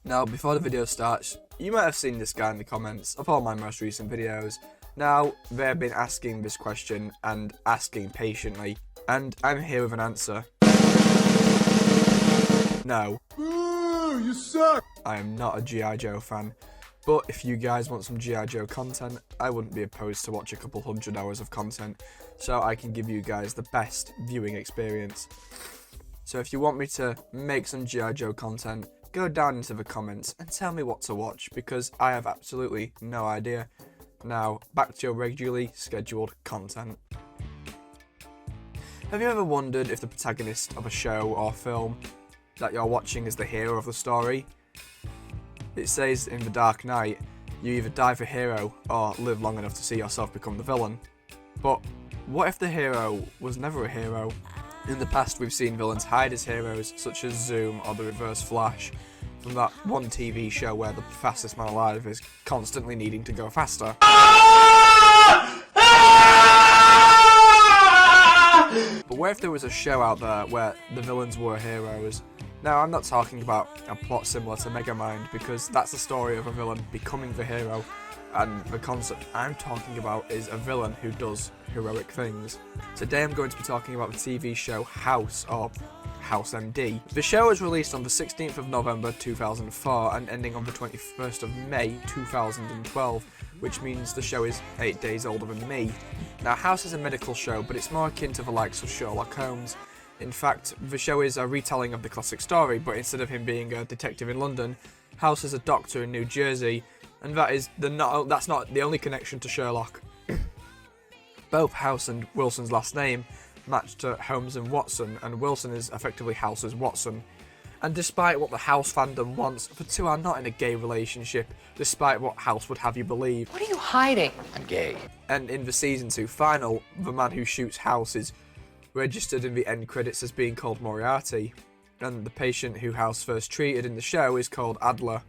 Now, before the video starts, you might have seen this guy in the comments of all my most recent videos. Now, they've been asking this question and asking patiently, and I'm here with an answer. No. Boo! You suck! I am not a G.I. Joe fan, but if you guys want some G.I. Joe content, I wouldn't be opposed to watch a couple 100 hours of content, so I can give you guys the best viewing experience. So if you want me to make some G.I. Joe content, go down into the comments and tell me what to watch, because I have absolutely no idea. Now, back to your regularly scheduled content. Have you ever wondered if the protagonist of a show or film that you're watching is the hero of the story? It says in The Dark Knight, you either die for hero or live long enough to see yourself become the villain. But what if the hero was never a hero? In the past, we've seen villains hide as heroes, such as Zoom or the Reverse Flash, from that one TV show where the fastest man alive is constantly needing to go faster. But what if there was a show out there where the villains were heroes? Now, I'm not talking about a plot similar to Megamind, because that's the story of a villain becoming the hero, and the concept I'm talking about is a villain who does heroic things. Today I'm going to be talking about the TV show House, or House MD. The show was released on the 16th of November 2004 and ending on the 21st of May 2012, which means the show is 8 days older than me. Now, House is a medical show, but it's more akin to the likes of Sherlock Holmes. In fact, the show is a retelling of the classic story, but instead of him being a detective in London, House is a doctor in New Jersey, and that's not the only connection to Sherlock. Both House and Wilson's last name match to Holmes and Watson, and Wilson is effectively House's Watson. And despite what the House fandom wants, the two are not in a gay relationship, despite what House would have you believe. What are you hiding? I'm gay. And in the season 2 final, the man who shoots House is registered in the end credits as being called Moriarty, and the patient who House first treated in the show is called Adler.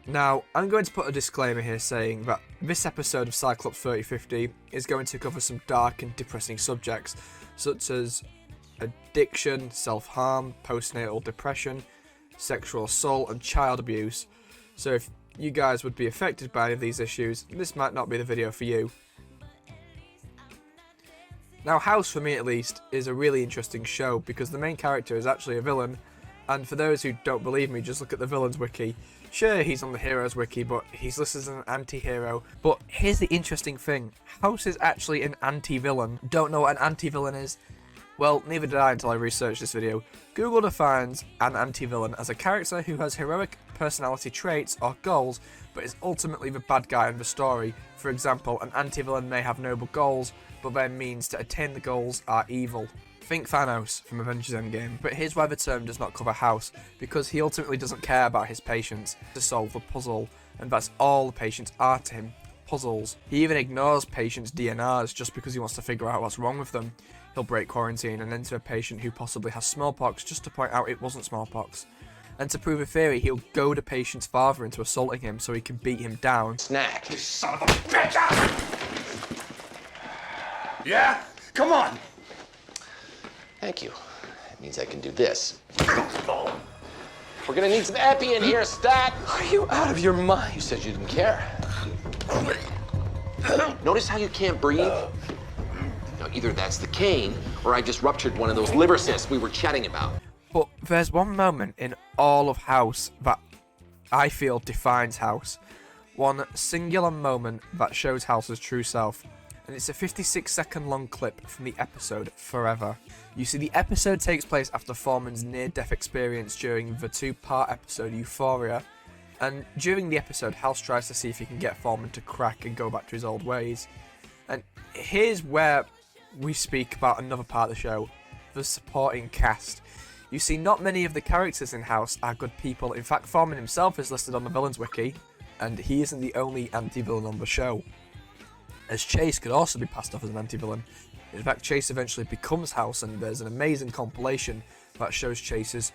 Now, I'm going to put a disclaimer here saying that this episode of Cyclops 3050 is going to cover some dark and depressing subjects, such as addiction, self-harm, postnatal depression, sexual assault and child abuse. So if you guys would be affected by any of these issues, this might not be the video for you. Now, House, for me at least, is a really interesting show because the main character is actually a villain, and for those who don't believe me, just look at the villains wiki. Sure, he's on the heroes wiki, but he's listed as an anti-hero. But here's the interesting thing, House is actually an anti-villain. Don't know what an anti-villain is? Well, neither did I until I researched this video. Google defines an anti-villain as a character who has heroic personality traits or goals, but is ultimately the bad guy in the story. For example, an anti-villain may have noble goals, but their means to attain the goals are evil. Think Thanos from Avengers Endgame, but here's why the term does not cover House, because he ultimately doesn't care about his patients to solve the puzzle, and that's all the patients are to him, puzzles. He even ignores patients' DNRs just because he wants to figure out what's wrong with them. He'll break quarantine and enter a patient who possibly has smallpox just to point out it wasn't smallpox. And to prove a theory, he'll goad a patient's father into assaulting him so he can beat him down. Snack. You son of a bitch! Yeah? Come on! Thank you. That means I can do this. We're gonna need some epi in here, stat! Are you out of your mind? You said you didn't care. Notice how you can't breathe? Now, either that's the cane, or I just ruptured one of those liver cysts we were chatting about. But there's one moment in all of House that I feel defines House. One singular moment that shows House's true self. And it's a 56-second long clip from the episode Forever. You see, the episode takes place after Foreman's near-death experience during the 2-part episode Euphoria. And during the episode, House tries to see if he can get Foreman to crack and go back to his old ways. And here's where we speak about another part of the show, the supporting cast. You see, not many of the characters in House are good people. In fact, Foreman himself is listed on the villains wiki, and he isn't the only anti-villain on the show, as Chase could also be passed off as an anti-villain. In fact, Chase eventually becomes House, and there's an amazing compilation that shows Chase's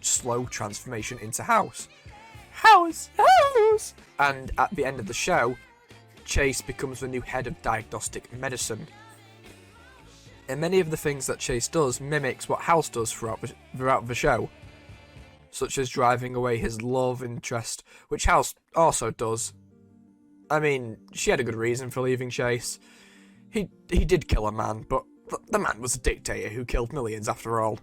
slow transformation into House. House! House! And at the end of the show, Chase becomes the new head of diagnostic medicine. And many of the things that Chase does mimics what House does throughout the show. such as driving away his love interest, which House also does. I mean, she had a good reason for leaving Chase. He did kill a man, but the man was a dictator who killed millions after all.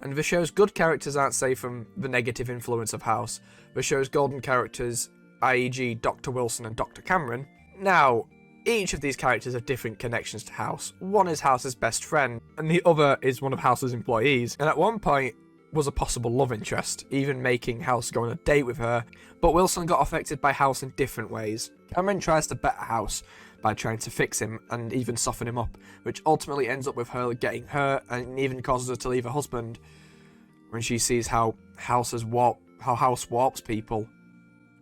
And the show's good characters aren't safe from the negative influence of House. The show's golden characters, i.e. Dr. Wilson and Dr. Cameron. Now, each of these characters have different connections to House. One is House's best friend, and the other is one of House's employees, and at one point was a possible love interest, even making House go on a date with her. But Wilson got affected by House in different ways. Cameron tries to better House by trying to fix him and even soften him up, which ultimately ends up with her getting hurt and even causes her to leave her husband when she sees how House warps people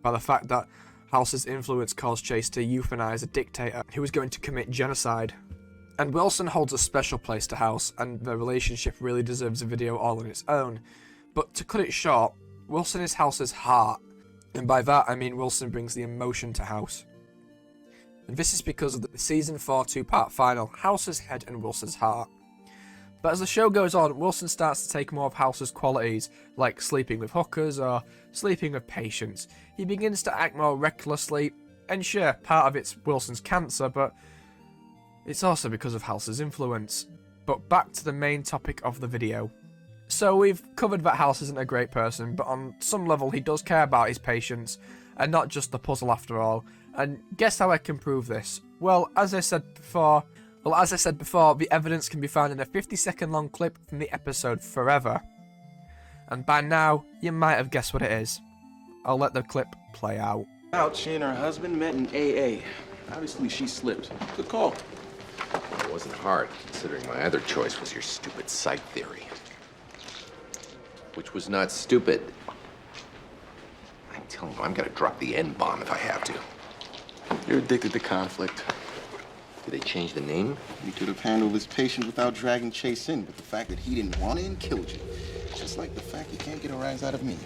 by the fact that House's influence caused Chase to euthanize a dictator who was going to commit genocide. And Wilson holds a special place to House, and their relationship really deserves a video all on its own. But to cut it short, Wilson is House's heart, and by that I mean Wilson brings the emotion to House. And this is because of the Season 4 two-part final, House's head and Wilson's heart. But as the show goes on, Wilson starts to take more of House's qualities, like sleeping with hookers or sleeping with patients. He begins to act more recklessly, and sure, part of it's Wilson's cancer, but it's also because of House's influence. But back to the main topic of the video. So we've covered that House isn't a great person, but on some level he does care about his patients, and not just the puzzle after all. And guess how I can prove this? Well, as I said before, the evidence can be found in a 50-second long clip from the episode Forever. And by now, you might have guessed what it is. I'll let the clip play out. She and her husband met in AA. Obviously, she slipped. Good call. It wasn't hard, considering my other choice was your stupid psych theory. Which was not stupid. I'm telling you, I'm gonna drop the N-bomb if I have to. You're addicted to conflict. Did they change the name? You could have handled this patient without dragging Chase in, but the fact that he didn't want it and killed you. Just like the fact you can't get a rise out of me.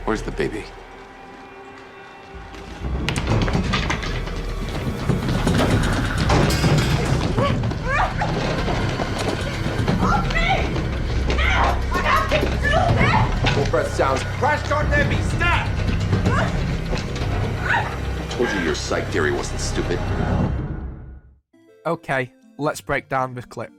Where's the baby? Full breath sounds. Crash cart heavy, stop! I told you your psych theory wasn't stupid. Okay, let's break down the clip.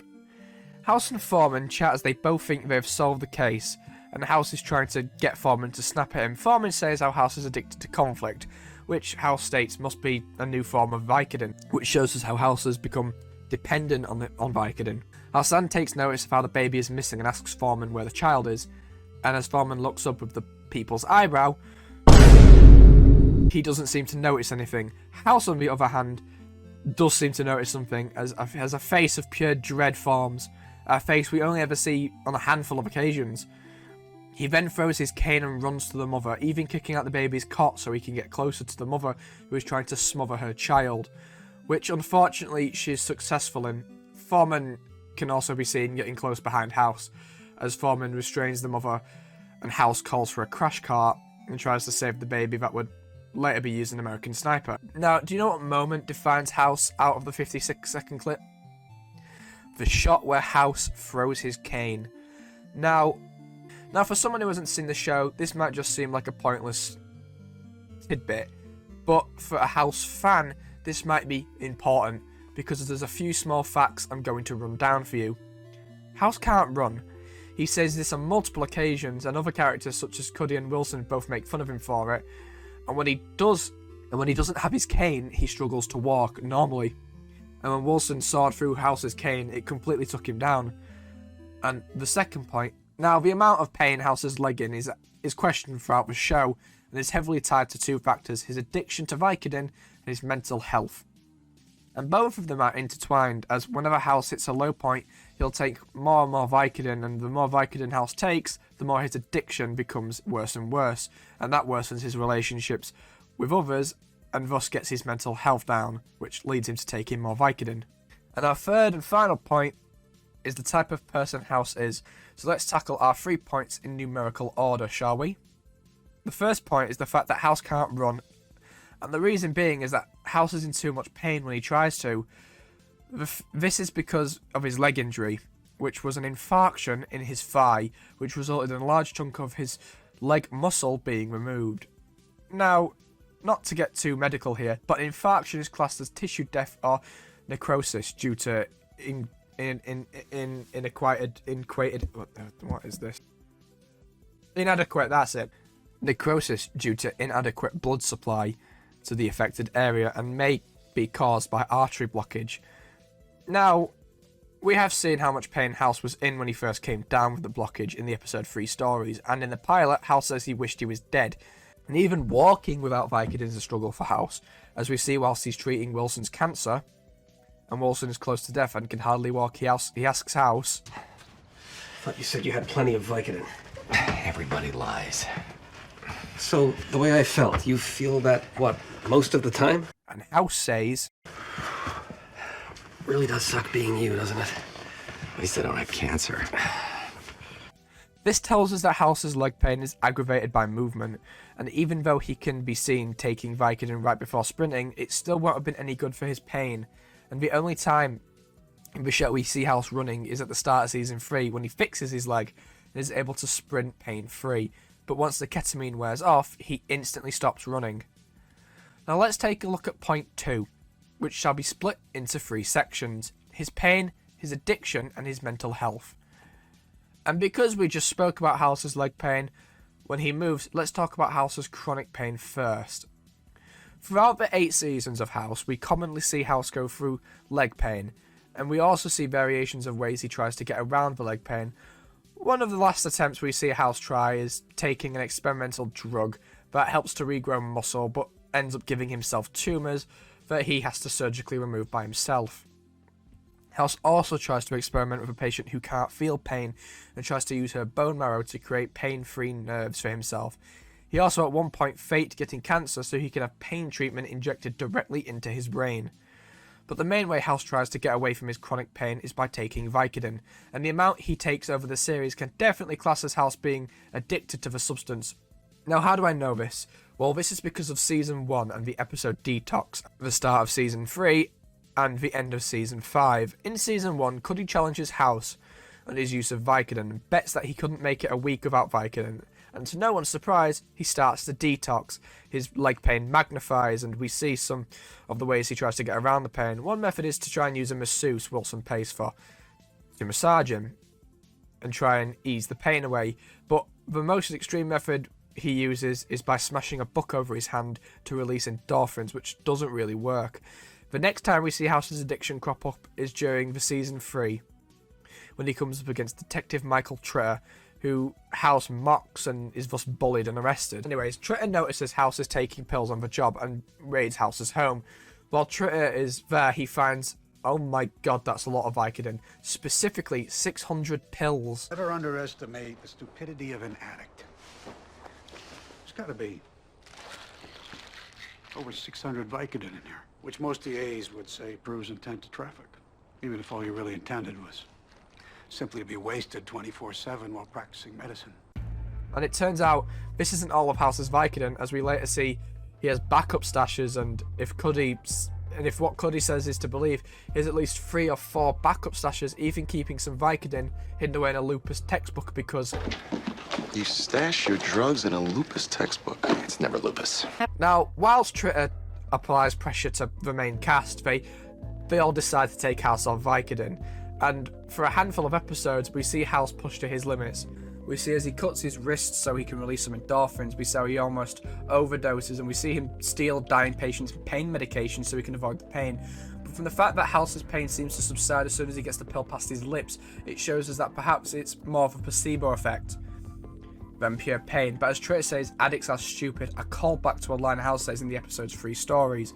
House and Foreman chat as they both think they've solved the case, and House is trying to get Foreman to snap at him. Foreman says how House is addicted to conflict, which House states must be a new form of Vicodin, which shows us how House has become dependent on Vicodin. Hassan takes notice of how the baby is missing and asks Foreman where the child is, and as Foreman looks up with the people's eyebrow, he doesn't seem to notice anything. House, on the other hand, does seem to notice something, as a face of pure dread forms, a face we only ever see on a handful of occasions. He then throws his cane and runs to the mother, even kicking out the baby's cot so he can get closer to the mother who is trying to smother her child, which unfortunately she is successful in. Foreman can also be seen getting close behind House, as Foreman restrains the mother and House calls for a crash cart and tries to save the baby that would later be used in American Sniper. Now, do you know what moment defines House out of the 56-second clip? The shot where House throws his cane. Now, for someone who hasn't seen the show, this might just seem like a pointless tidbit, but for a House fan, this might be important, because there's a few small facts I'm going to run down for you. House can't run. He says this on multiple occasions, and other characters such as Cuddy and Wilson both make fun of him for it. And when he doesn't have his cane, he struggles to walk normally. And when Wilson sawed through House's cane, it completely took him down. And the second point, now the amount of pain House's leg in is questioned throughout the show, and is heavily tied to two factors: his addiction to Vicodin and his mental health. And both of them are intertwined, as whenever House hits a low point, he'll take more and more Vicodin, and the more Vicodin House takes, the more his addiction becomes worse and worse, and that worsens his relationships with others, and thus gets his mental health down, which leads him to take in more Vicodin. And our third and final point is the type of person House is. So let's tackle our 3 points in numerical order, shall we? The first point is the fact that House can't run, and the reason being is that House is in too much pain when he tries to. This is because of his leg injury, which was an infarction in his thigh, which resulted in a large chunk of his leg muscle being removed. Now, not to get too medical here, but infarction is classed as tissue death or necrosis due to inadequate, that's it. Necrosis due to inadequate blood supply to the affected area and may be caused by artery blockage. Now, we have seen how much pain House was in when he first came down with the blockage in the episode 3 Stories, and in the pilot, House says he wished he was dead. And even walking without Vicodin is a struggle for House, as we see whilst he's treating Wilson's cancer, and Wilson is close to death and can hardly walk. He asks House, I thought you said you had plenty of Vicodin. Everybody lies. So, the way I felt, you feel that, what, most of the time? and House says, Really does suck being you, doesn't it? At least I don't have cancer. This tells us that House's leg pain is aggravated by movement, and even though he can be seen taking Vicodin right before sprinting, it still won't have been any good for his pain. And the only time in the show we see House running is at the start of season 3 when he fixes his leg and is able to sprint pain-free. But once the ketamine wears off, he instantly stops running. Now let's take a look at point 2, which shall be split into 3 sections: his pain, his addiction, and his mental health. And because we just spoke about House's leg pain when he moves, let's talk about House's chronic pain first. Throughout the 8 seasons of House, we commonly see House go through leg pain, and we also see variations of ways he tries to get around the leg pain. One of the last attempts we see House try is taking an experimental drug that helps to regrow muscle, but ends up giving himself tumours that he has to surgically remove by himself. House also tries to experiment with a patient who can't feel pain and tries to use her bone marrow to create pain-free nerves for himself. He also at one point faked getting cancer so he can have pain treatment injected directly into his brain. But the main way House tries to get away from his chronic pain is by taking Vicodin, and the amount he takes over the series can definitely class as House being addicted to the substance. Now, how do I know this? Well, this is because of Season 1 and the episode Detox, the start of Season 3, and the end of Season 5. In Season 1, Cuddy challenges House on his use of Vicodin and bets that he couldn't make it a week without Vicodin. And to no one's surprise, he starts to detox. His leg pain magnifies, and we see some of the ways he tries to get around the pain. One method is to try and use a masseuse Wilson pays for, to massage him and try and ease the pain away. But the most extreme method he uses is by smashing a book over his hand to release endorphins, which doesn't really work. The next time we see House's addiction crop up is during the Season 3, when he comes up against Detective Michael Tritter, who House mocks and is thus bullied and arrested. Anyways, Tritter notices House is taking pills on the job and raids House's home. While Tritter is there, he finds, oh my god, that's a lot of Vicodin, specifically 600 pills. Never underestimate the stupidity of an addict. There's gotta be over 600 Vicodin in here, which most EAs would say proves intent to traffic, even if all you really intended was simply to be wasted 24/7 while practicing medicine. And it turns out this isn't all of House's Vicodin, as we later see he has backup stashes, and if what Cuddy says is to believe, he has at least 3 or 4 backup stashes, even keeping some Vicodin hidden away in a lupus textbook because... You stash your drugs in a lupus textbook. It's never lupus. Now, whilst Tritter applies pressure to the main cast, they all decide to take House off Vicodin. And for a handful of episodes, we see House push to his limits. We see as he cuts his wrists so he can release some endorphins, we see how he almost overdoses, and we see him steal dying patients' pain medication so he can avoid the pain. But from the fact that House's pain seems to subside as soon as he gets the pill past his lips, it shows us that perhaps it's more of a placebo effect than pure pain. But as Tritter says, addicts are stupid, a callback to a line House says in the episode's 3 Stories.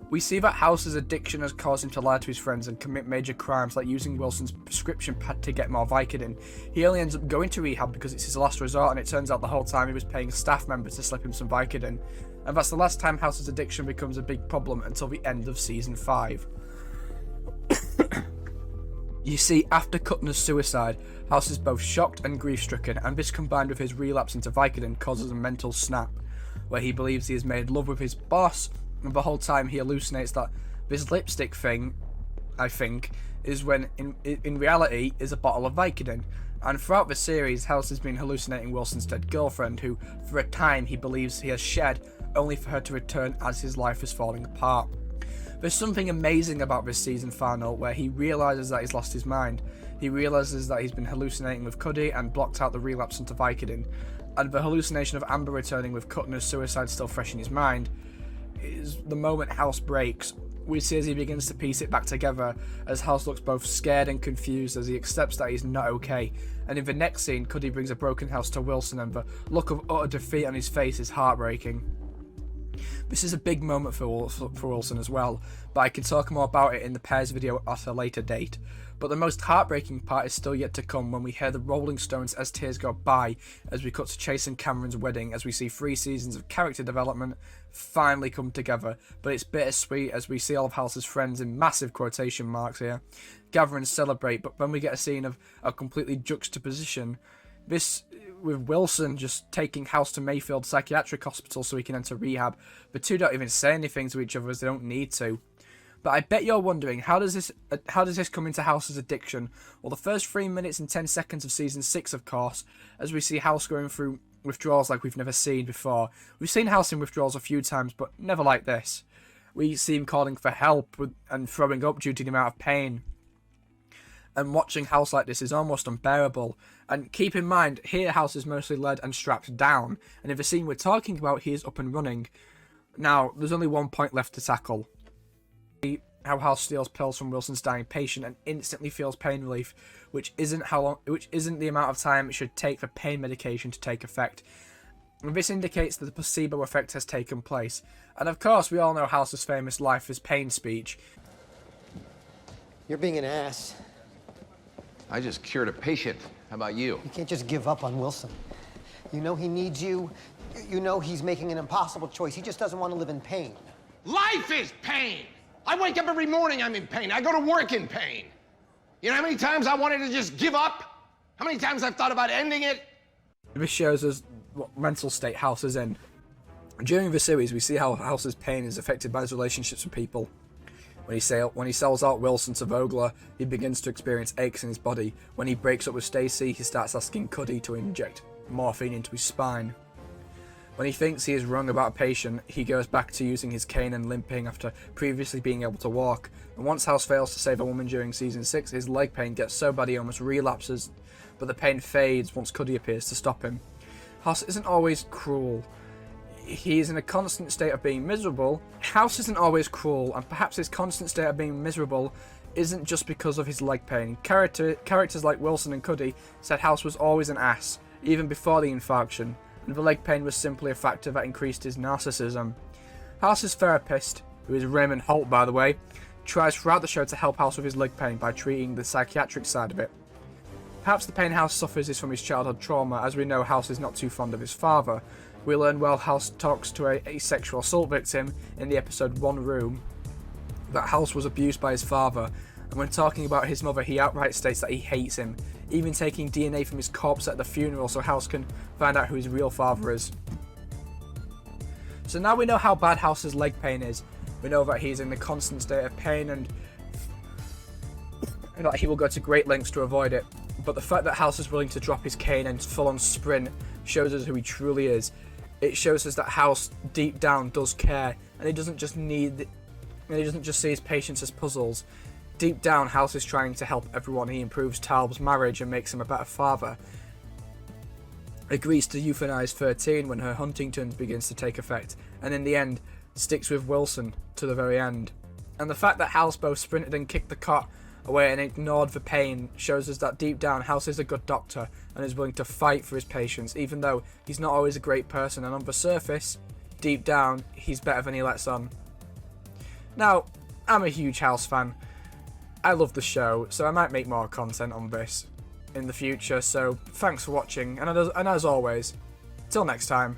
We see that House's addiction has caused him to lie to his friends and commit major crimes like using Wilson's prescription pad to get more Vicodin. He only ends up going to rehab because it's his last resort, and it turns out the whole time he was paying a staff member to slip him some Vicodin. And that's the last time House's addiction becomes a big problem until the end of Season 5. You see, after Kuttner's suicide, House is both shocked and grief-stricken, and this combined with his relapse into Vicodin causes a mental snap, where he believes he has made love with his boss, and the whole time he hallucinates that this lipstick thing I think, is when in reality is a bottle of Vicodin. And throughout the series, House has been hallucinating Wilson's dead girlfriend, who for a time he believes he has shed, only for her to return as his life is falling apart. There's something amazing about this season final where he realises that he's lost his mind. He realises that he's been hallucinating with Cuddy and blocked out the relapse into Vicodin. And the hallucination of Amber returning with Kuttner's suicide still fresh in his mind is the moment House breaks. We see as he begins to piece it back together, as House looks both scared and confused as he accepts that he's not okay. And in the next scene, Cuddy brings a broken house to Wilson, and the look of utter defeat on his face is heartbreaking. This is a big moment for Wilson as well, but I can talk more about it in the pairs video at a later date. But the most heartbreaking part is still yet to come when we hear the Rolling Stones As Tears Go By, as we cut to Chase and Cameron's wedding, as we see 3 seasons of character development finally come together. But it's bittersweet as we see all of House's friends, in massive quotation marks here, gather and celebrate. But when we get a scene of a completely juxtaposition, this with Wilson just taking House to Mayfield Psychiatric Hospital so he can enter rehab. The two don't even say anything to each other as they don't need to. But I bet you're wondering, how does this come into House's addiction? Well, the first 3 minutes and 10 seconds of season 6, of course, as we see House going through withdrawals like we've never seen before. We've seen House in withdrawals a few times, but never like this. We see him calling for help and throwing up due to the amount of pain. And watching House like this is almost unbearable. And keep in mind, here House is mostly led and strapped down, and in the scene we're talking about, he is up and running. Now, there's only one point left to tackle. How House steals pills from Wilson's dying patient and instantly feels pain relief, which isn't the amount of time it should take for pain medication to take effect. And this indicates that the placebo effect has taken place. And of course, we all know House's famous life is pain speech. You're being an ass. I just cured a patient. How about you? You can't just give up on Wilson. You know he needs you. You know he's making an impossible choice. He just doesn't want to live in pain. Life is pain. I wake up every morning, I'm in pain. I go to work in pain. You know how many times I wanted to just give up? How many times I've thought about ending it? This shows us what mental state House is in. During the series, we see how House's pain is affected by his relationships with people. When he sells out Wilson to Vogler, he begins to experience aches in his body. When he breaks up with Stacy, he starts asking Cuddy to inject morphine into his spine. When he thinks he is wrong about a patient, he goes back to using his cane and limping after previously being able to walk. And once House fails to save a woman during season 6, his leg pain gets so bad he almost relapses, but the pain fades once Cuddy appears to stop him. House isn't always cruel. He is in a constant state of being miserable. House isn't always cruel, and perhaps his constant state of being miserable isn't just because of his leg pain. Characters like Wilson and Cuddy said House was always an ass, even before the infarction, and the leg pain was simply a factor that increased his narcissism. House's therapist, who is Raymond Holt by the way, tries throughout the show to help House with his leg pain by treating the psychiatric side of it. Perhaps the pain House suffers is from his childhood trauma, as we know House is not too fond of his father. We learn while House talks to a sexual assault victim in the episode One Room that House was abused by his father, and when talking about his mother he outright states that he hates him, even taking DNA from his corpse at the funeral so House can find out who his real father is. So now we know how bad House's leg pain is. We know that he's in a constant state of pain and that he will go to great lengths to avoid it. But the fact that House is willing to drop his cane and full-on sprint shows us who he truly is. It shows us that House deep down does care, and he doesn't just see his patients as puzzles. Deep down, House is trying to help everyone. He improves Talb's marriage and makes him a better father. Agrees to euthanize 13 when her Huntington's begins to take effect, and in the end, sticks with Wilson to the very end. And the fact that House both sprinted and kicked the cot away and ignored the pain shows us that deep down, House is a good doctor and is willing to fight for his patients, even though he's not always a great person, and on the surface, deep down, he's better than he lets on. Now, I'm a huge House fan. I love the show, so I might make more content on this in the future, so thanks for watching, and as always, till next time.